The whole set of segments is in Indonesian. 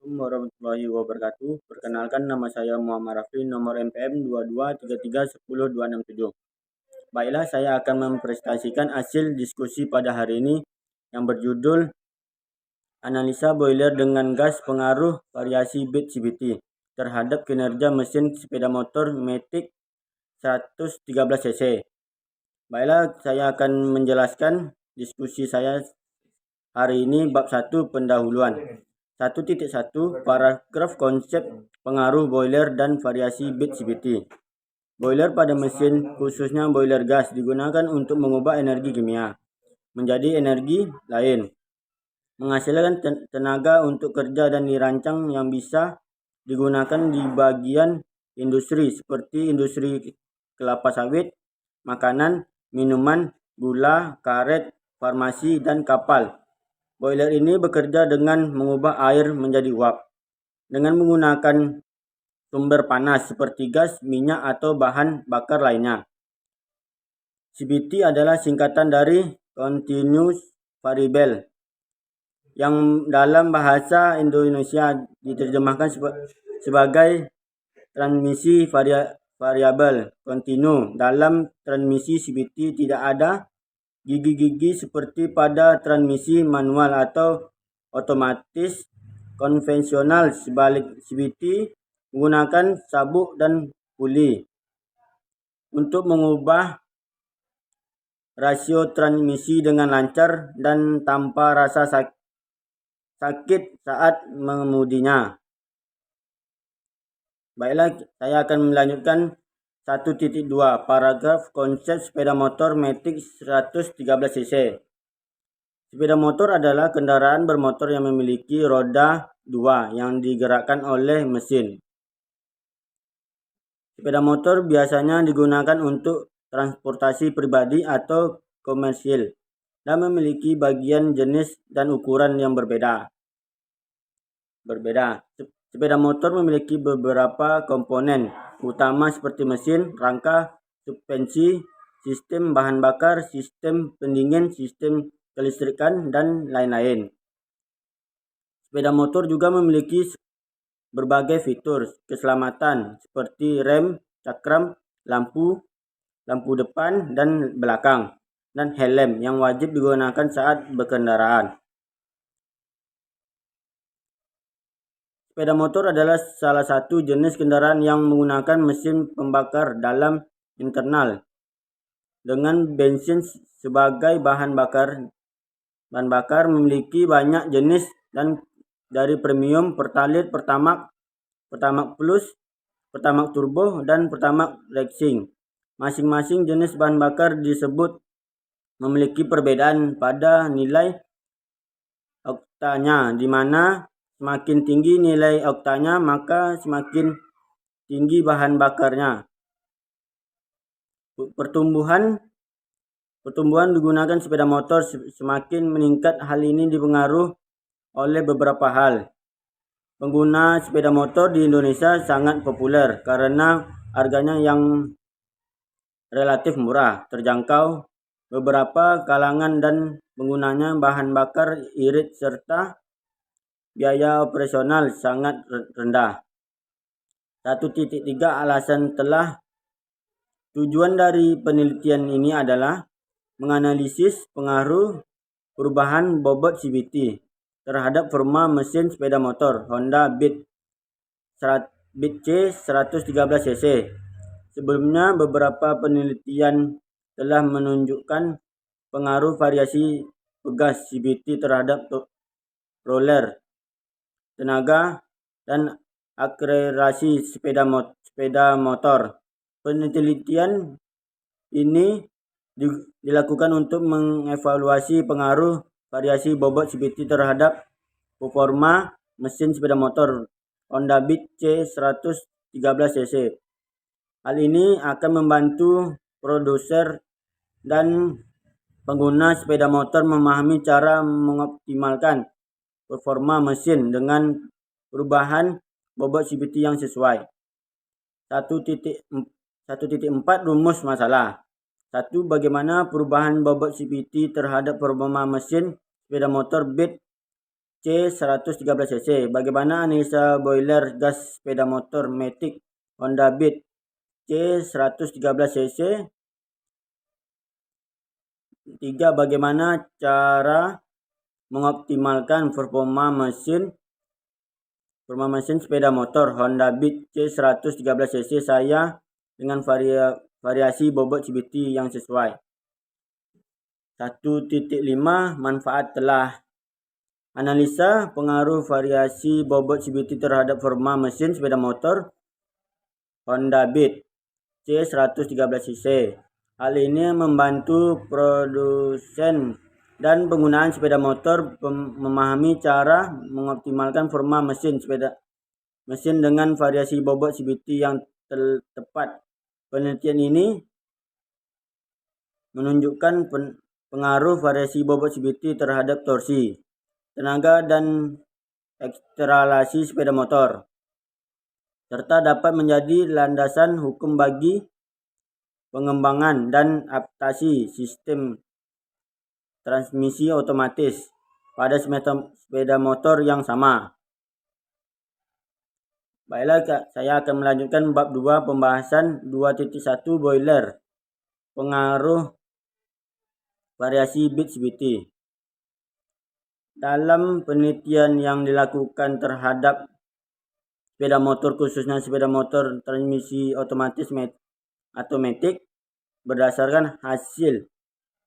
Assalamualaikum warahmatullahi wabarakatuh. Perkenalkan, nama saya Muhammad Rafli, nomor MPM 22331067. Baiklah, saya akan mempresentasikan hasil diskusi pada hari ini yang berjudul Analisa boiler dengan gas pengaruh variasi bit CVT terhadap kinerja mesin sepeda motor Matic 113 cc. Baiklah, saya akan menjelaskan diskusi saya hari ini bab 1 pendahuluan. 1.1 Paragraf konsep pengaruh boiler dan variasi bit CVT. Boiler pada mesin, khususnya boiler gas, digunakan untuk mengubah energi kimia menjadi energi lain, menghasilkan tenaga untuk kerja dan dirancang yang bisa digunakan di bagian industri seperti industri kelapa sawit, makanan, minuman, gula, karet, farmasi, dan kapal. Boiler ini bekerja dengan mengubah air menjadi uap dengan menggunakan sumber panas seperti gas, minyak, atau bahan bakar lainnya. CVT adalah singkatan dari Continuous Variable yang dalam bahasa Indonesia diterjemahkan sebagai transmisi variabel kontinu. Dalam transmisi CVT tidak ada gigi-gigi seperti pada transmisi manual atau otomatis konvensional. Sebalik, CVT menggunakan sabuk dan puli untuk mengubah rasio transmisi dengan lancar dan tanpa rasa sakit saat mengemudinya. Baiklah, saya akan melanjutkan 1.2 Paragraf konsep sepeda motor Matic 113 cc. Sepeda motor adalah kendaraan bermotor yang memiliki roda 2 yang digerakkan oleh mesin. Sepeda motor biasanya digunakan untuk transportasi pribadi atau komersil dan memiliki bagian jenis dan ukuran yang berbeda. Sepeda motor memiliki beberapa komponen utama seperti mesin, rangka, suspensi, sistem bahan bakar, sistem pendingin, sistem kelistrikan, dan lain-lain. Sepeda motor juga memiliki berbagai fitur keselamatan seperti rem, cakram, lampu depan dan belakang, dan helm yang wajib digunakan saat berkendaraan. Sepeda motor adalah salah satu jenis kendaraan yang menggunakan mesin pembakar dalam internal dengan bensin sebagai bahan bakar. Bahan bakar memiliki banyak jenis dan dari premium, pertalite, pertamax plus, pertamax turbo, dan pertamax racing. Masing-masing jenis bahan bakar disebut memiliki perbedaan pada nilai oktanya, di mana semakin tinggi nilai oktanya maka semakin tinggi bahan bakarnya. Pertumbuhan digunakan sepeda motor semakin meningkat. Hal ini dipengaruhi oleh beberapa hal. Pengguna sepeda motor di Indonesia sangat populer karena harganya yang relatif murah, terjangkau beberapa kalangan, dan penggunanya bahan bakar irit serta biaya operasional sangat rendah. 1.3 Alasan telah. Tujuan dari penelitian ini adalah menganalisis pengaruh perubahan bobot CVT terhadap performa mesin sepeda motor Honda Beat C 113 cc. Sebelumnya, beberapa penelitian telah menunjukkan pengaruh variasi pegas CVT terhadap roller, tenaga, dan akselerasi sepeda motor. Penelitian ini dilakukan untuk mengevaluasi pengaruh variasi bobot CVT terhadap performa mesin sepeda motor Honda Beat C 113 cc. Hal ini akan membantu produser dan pengguna sepeda motor memahami cara mengoptimalkan performa mesin dengan perubahan bobot CVT yang sesuai. 1.4 Rumus masalah. 1. Bagaimana perubahan bobot CVT terhadap performa mesin sepeda motor Beat C113 cc. Bagaimana analisa boiler gas sepeda motor Matic Honda Beat C113 cc? 3. Bagaimana cara mengoptimalkan performa mesin sepeda motor Honda Beat C113 cc saya dengan variasi bobot CVT yang sesuai. 1.5 Manfaat telah analisa pengaruh variasi bobot CVT terhadap performa mesin sepeda motor Honda Beat C113 cc. Hal ini membantu produsen dan penggunaan sepeda motor memahami cara mengoptimalkan performa mesin dengan variasi bobot CVT yang tepat. Penelitian ini menunjukkan pengaruh variasi bobot CVT terhadap torsi, tenaga, dan akselerasi sepeda motor, serta dapat menjadi landasan hukum bagi pengembangan dan adaptasi sistem transmisi otomatis pada sepeda motor yang sama. Baiklah, saya akan melanjutkan bab 2 pembahasan 2.1 boiler. Pengaruh variasi bit CVT. Dalam penelitian yang dilakukan terhadap sepeda motor, khususnya sepeda motor transmisi otomatis atau Matic, berdasarkan hasil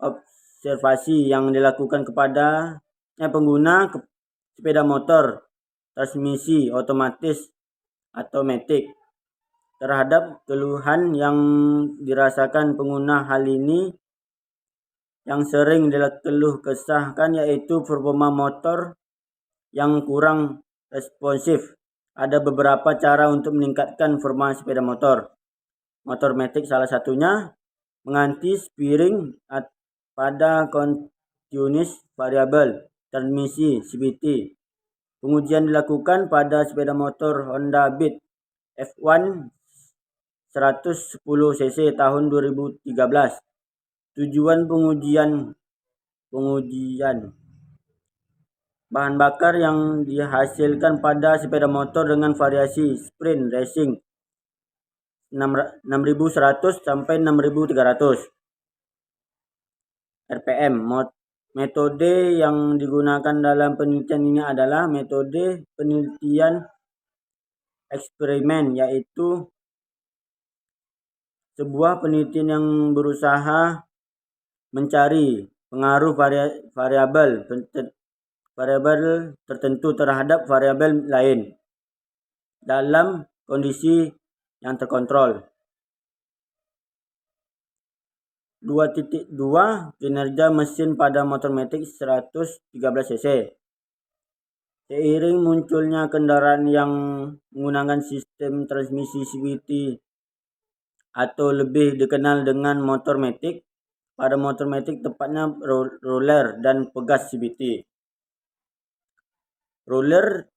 observasi yang dilakukan kepada pengguna sepeda motor transmisi otomatis atau Matic terhadap keluhan yang dirasakan pengguna. Hal ini yang sering dikeluh kesahkan yaitu performa motor yang kurang responsif. Ada beberapa cara untuk meningkatkan performa sepeda motor Matic, salah satunya mengganti steering pada continuous variable transmisi CVT. Pengujian dilakukan pada sepeda motor Honda Beat F1 110 cc tahun 2013. Tujuan pengujian bahan bakar yang dihasilkan pada sepeda motor dengan variasi sprint racing 6100 sampai 6300 rpm. Metode yang digunakan dalam penelitian ini adalah metode penelitian eksperimen, yaitu sebuah penelitian yang berusaha mencari pengaruh variabel tertentu terhadap variabel lain dalam kondisi yang terkontrol. 2.2 Kinerja mesin pada motor Matic 113 cc. Seiring munculnya kendaraan yang menggunakan sistem transmisi CVT atau lebih dikenal dengan motor Matic, pada motor Matic tepatnya roller dan pegas CVT. Roller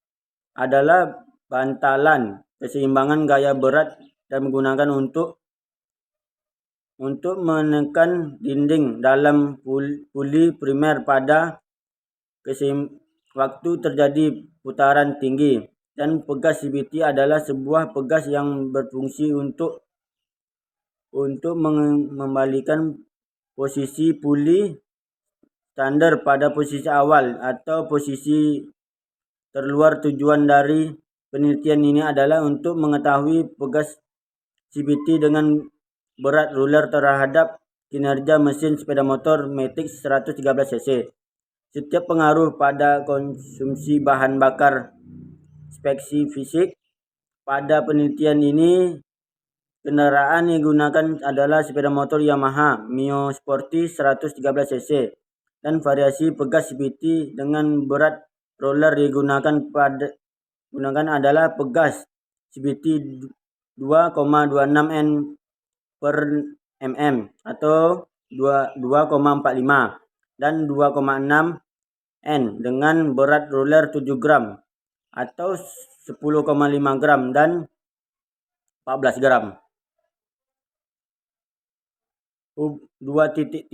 adalah bantalan keseimbangan gaya berat dan menggunakan untuk menekan dinding dalam puli primer pada waktu terjadi putaran tinggi, dan pegas CVT adalah sebuah pegas yang berfungsi untuk membalikan posisi puli standar pada posisi awal atau posisi terluar. Tujuan dari penelitian ini adalah untuk mengetahui pegas CVT dengan berat roller terhadap kinerja mesin sepeda motor Matic 113 cc. Setiap pengaruh pada konsumsi bahan bakar spesifik. Pada penelitian ini, kendaraan yang digunakan adalah sepeda motor Yamaha Mio Sporty 113 cc dan variasi pegas CVT dengan berat roller digunakan adalah pegas CVT 2,26 N per mm atau 2,45 dan 2,6 N dengan berat roller 7 gram atau 10,5 gram dan 14 gram. 2.3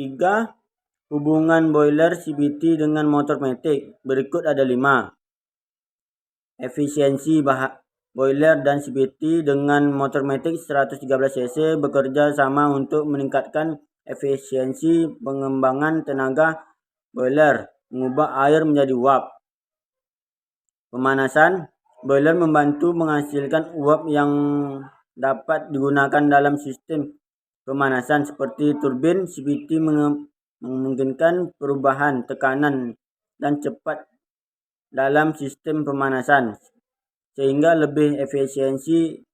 Hubungan boiler CVT dengan motor matic berikut ada 5. Efisiensi boiler dan CVT dengan motor matic 113 cc bekerja sama untuk meningkatkan efisiensi pengembangan tenaga boiler, mengubah air menjadi uap. Pemanasan boiler membantu menghasilkan uap yang dapat digunakan dalam sistem pemanasan seperti turbin. CVT memungkinkan perubahan tekanan dan cepat dalam sistem pemanasan sehingga lebih efisiensi.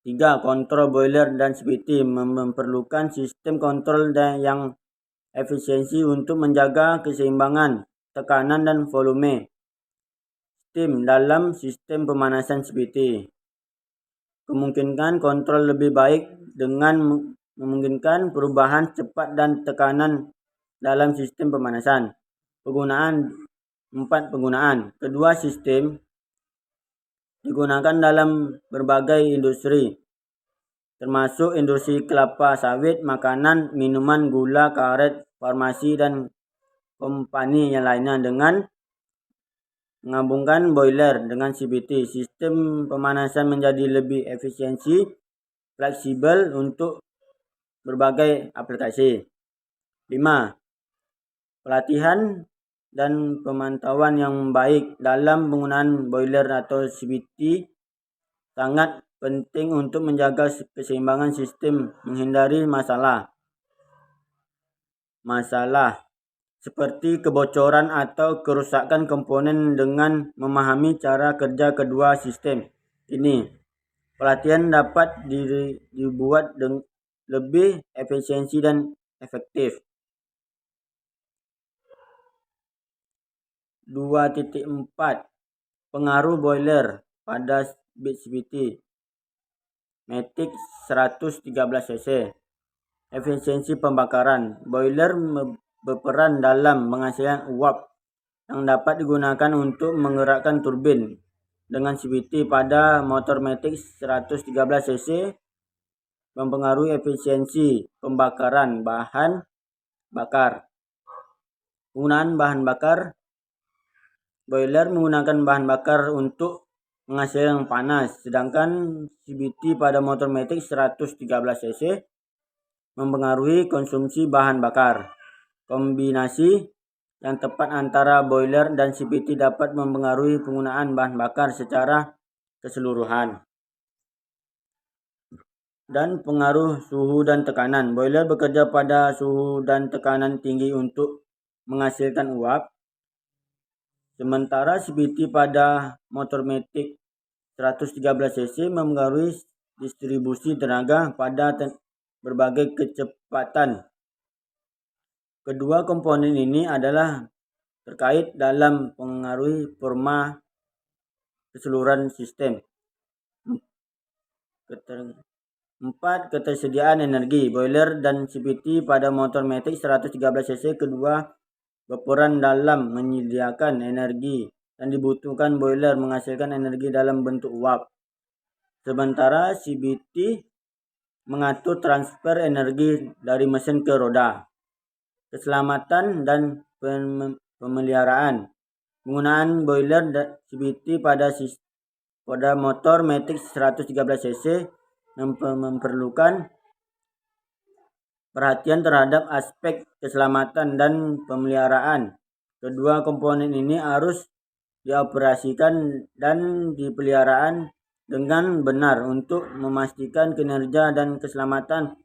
3. Kontrol boiler dan CVT memerlukan sistem kontrol yang efisiensi untuk menjaga keseimbangan tekanan dan volume steam dalam sistem pemanasan CVT. Kemungkinan kontrol lebih baik dengan memungkinkan perubahan cepat dan tekanan dalam sistem pemanasan. 4. Penggunaan. Kedua sistem digunakan dalam berbagai industri, termasuk industri kelapa sawit, makanan, minuman, gula, karet, farmasi, dan kompani yang lainnya. Dengan menggabungkan boiler dengan CVT, sistem pemanasan menjadi lebih efisiensi, fleksibel untuk berbagai aplikasi. 5. Pelatihan dan pemantauan yang baik dalam penggunaan boiler atau CVT sangat penting untuk menjaga keseimbangan sistem, menghindari masalah seperti kebocoran atau kerusakan komponen. Dengan memahami cara kerja kedua sistem ini, pelatihan dapat dibuat lebih efisiensi dan efektif. 2.4 Pengaruh boiler pada bit CVT matic 113 cc. Efisiensi pembakaran. Boiler berperan dalam menghasilkan uap yang dapat digunakan untuk menggerakkan turbin. Dengan CVT pada motor matic 113 cc mempengaruhi efisiensi pembakaran bahan bakar. Penggunaan bahan bakar. Boiler menggunakan bahan bakar untuk menghasilkan panas, sedangkan CVT pada motor matic 113 cc mempengaruhi konsumsi bahan bakar. Kombinasi yang tepat antara boiler dan CVT dapat mempengaruhi penggunaan bahan bakar secara keseluruhan. Dan pengaruh suhu dan tekanan. Boiler bekerja pada suhu dan tekanan tinggi untuk menghasilkan uap, sementara CVT pada motor matic 113 cc mempengaruhi distribusi tenaga pada berbagai kecepatan. Kedua komponen ini adalah terkait dalam pengaruhi performa keseluruhan sistem. 4. Ketersediaan energi. Boiler dan CVT pada motor matic 113 cc kedua berperan dalam menyediakan energi dan dibutuhkan boiler menghasilkan energi dalam bentuk uap, sementara CVT mengatur transfer energi dari mesin ke roda. Keselamatan dan pemeliharaan. Penggunaan boiler dan CVT pada motor matic 113 cc memerlukan perhatian terhadap aspek keselamatan dan pemeliharaan. Kedua komponen ini harus dioperasikan dan dipelihara dengan benar untuk memastikan kinerja dan keselamatan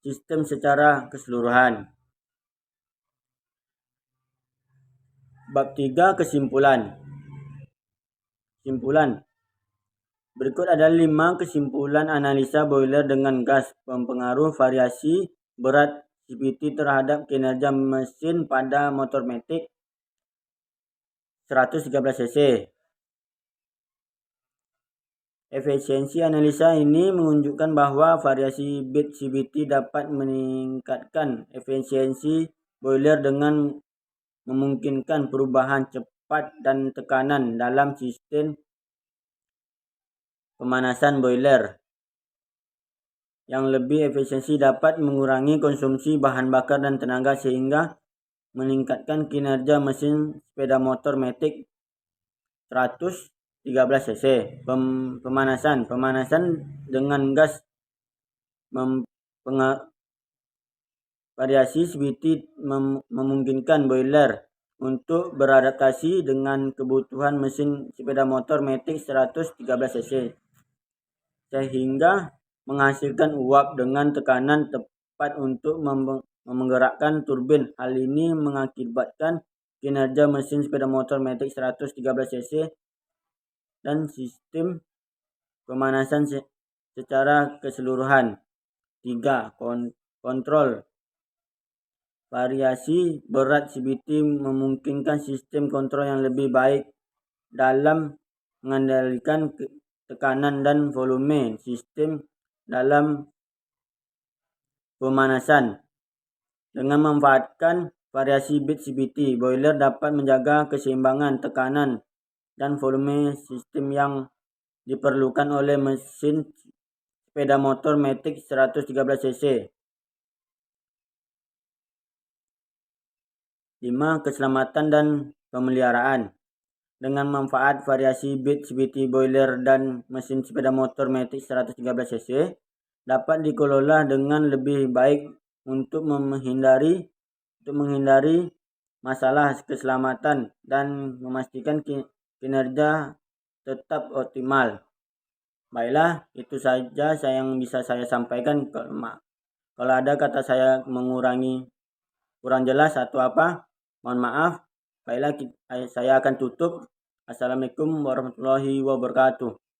sistem secara keseluruhan. Bab 3. Kesimpulan. Berikut ada 5 kesimpulan analisa boiler dengan gas mempengaruhi variasi berat CVT terhadap kinerja mesin pada motor matic 113 cc. Efisiensi analisa ini menunjukkan bahwa variasi bit CVT dapat meningkatkan efisiensi boiler dengan memungkinkan perubahan cepat dan tekanan dalam sistem pemanasan boiler. yang lebih efisiensi dapat mengurangi konsumsi bahan bakar dan tenaga sehingga meningkatkan kinerja mesin sepeda motor matic 113 cc. Pemanasan dengan gas variasi CVT memungkinkan boiler untuk beradaptasi dengan kebutuhan mesin sepeda motor matic 113 cc sehingga menghasilkan uap dengan tekanan tepat untuk menggerakkan turbin. Hal ini mengakibatkan kinerja mesin sepeda motor matic 113 cc dan sistem pemanasan secara keseluruhan. 3. Kontrol variasi berat CVT memungkinkan sistem kontrol yang lebih baik dalam mengendalikan tekanan dan volume sistem dalam pemanasan. Dengan memanfaatkan variasi bit CVT, boiler dapat menjaga keseimbangan tekanan dan volume sistem yang diperlukan oleh mesin sepeda motor matic 113 cc. 5. Keselamatan dan pemeliharaan. Dengan manfaat variasi bit CVT boiler dan mesin sepeda motor matic 113 cc dapat dikelola dengan lebih baik untuk menghindari masalah keselamatan dan memastikan kinerja tetap optimal. Baiklah, itu saja yang bisa saya sampaikan. Kalau ada kata saya mengurangi kurang jelas atau apa, mohon maaf. Baiklah, saya akan tutup. Assalamualaikum warahmatullahi wabarakatuh.